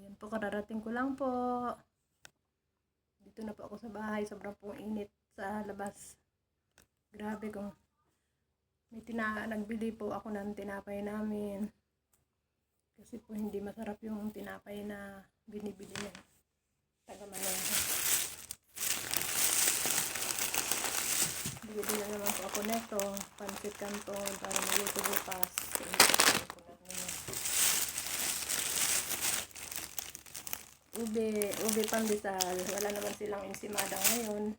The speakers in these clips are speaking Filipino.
Ayan po, kararating ko lang po. Dito na po ako sa bahay. Sobrang pong init sa labas. Grabe kung nagbili po ako ng tinapay namin. Kasi po hindi masarap yung tinapay na binibili ng taga-Manila. Bibili na naman po ako neto, pancit canton para maluto bukas. Ube pandesal. Wala naman silang ensimada ngayon.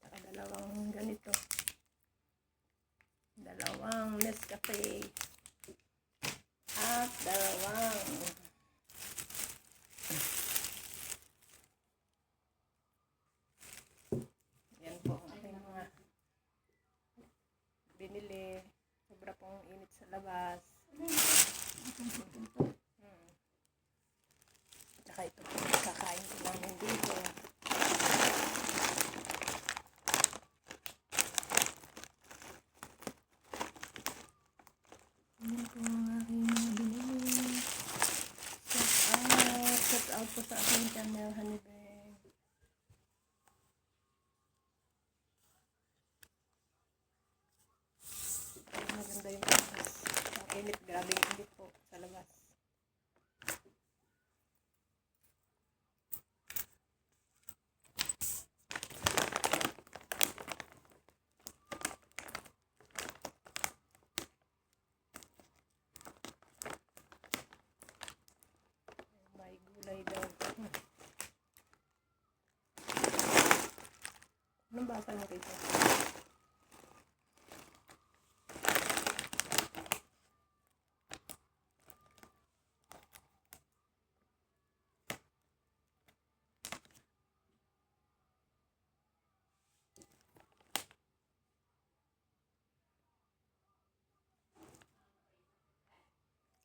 Saka dalawang ganito. Dalawang Nescafe. At dalawang yan po ang aking mga binili. Sobra pong init sa labas. Saka ito po, kakain ko namin dito. Yan po ang aking mga binili. Shout out po sa aking channel, Honey Beng. Maganda yung labas. Ang init, grabing init po sa labas. May gulay daw. Anong basa mo dito?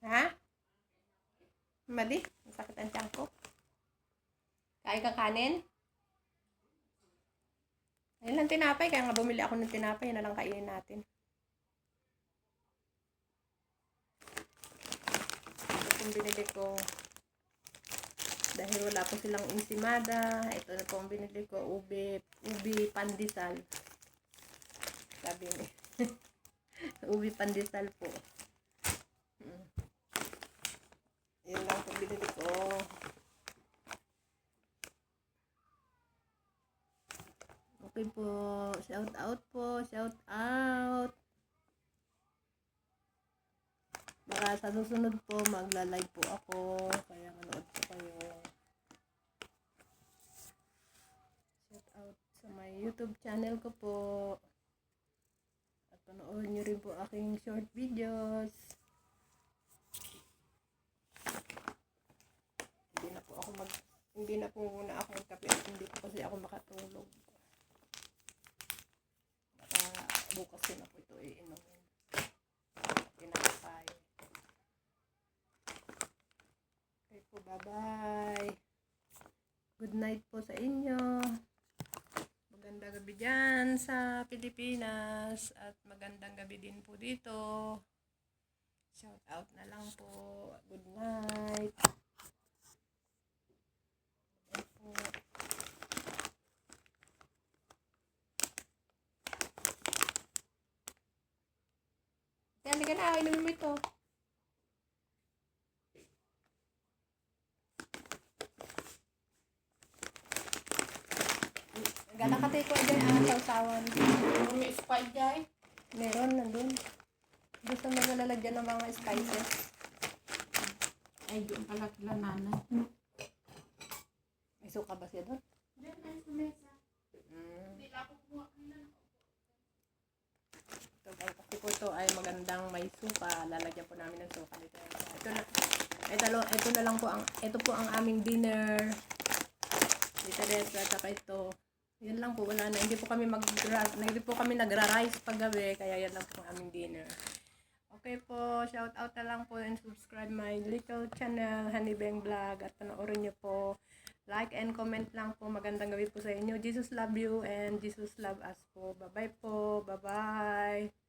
Ha? Mali? Masakit ang tiyan ko. Kain ka kanin? Ayun lang tinapay. Kaya nga bumili ako ng tinapay. Yan na lang kainin natin. Ito pong binili ko. Dahil wala po silang ensimada. Ito na po ang binili ko. Ube pandesal. Sabi ni. Ube pandesal po. Yan lang po binili ko. Okay po. Shout out po. Shout out. Baka sa susunod po magla-live po ako. Kaya manood po kayo. Shout out sa my YouTube channel ko po. At panoorin nyo rin po aking short videos. Hindi na po muna ako magkape at hindi po kasi ako makatulog. Baka bukas na po ito iinumin. Tinapay. Okay po, bye-bye. Good night po sa inyo. Magandang gabi dyan sa Pilipinas. At magandang gabi din po dito. Shout out na lang po. Good night. Halika na, inumin mo ito. Galakatay ko dyan ang sausawan. May spy dyan? Meron, nandun. Gusto mo nalalagyan ng mga spices. Ay, doon pala kila nanay. May suka ba siya doon? Diyan na sa mesa. Hindi lang ako kuha na. Ito, kasi po ito ay magandang may suka. Lalagyan po namin ng suka dito. Ito na lang po ito po ang aming dinner. Dito rin, at saka ito. Yan lang po, wala na. Hindi po kami nagra-rice paggabi, kaya yan lang po ang aming dinner. Okay po, shout out na lang po and subscribe my little channel, Honey Beng Vlog, at panoorin nyo po. Like and comment lang po. Magandang gabi po sa inyo. Jesus love you and Jesus love us po. Bye-bye po. Bye-bye.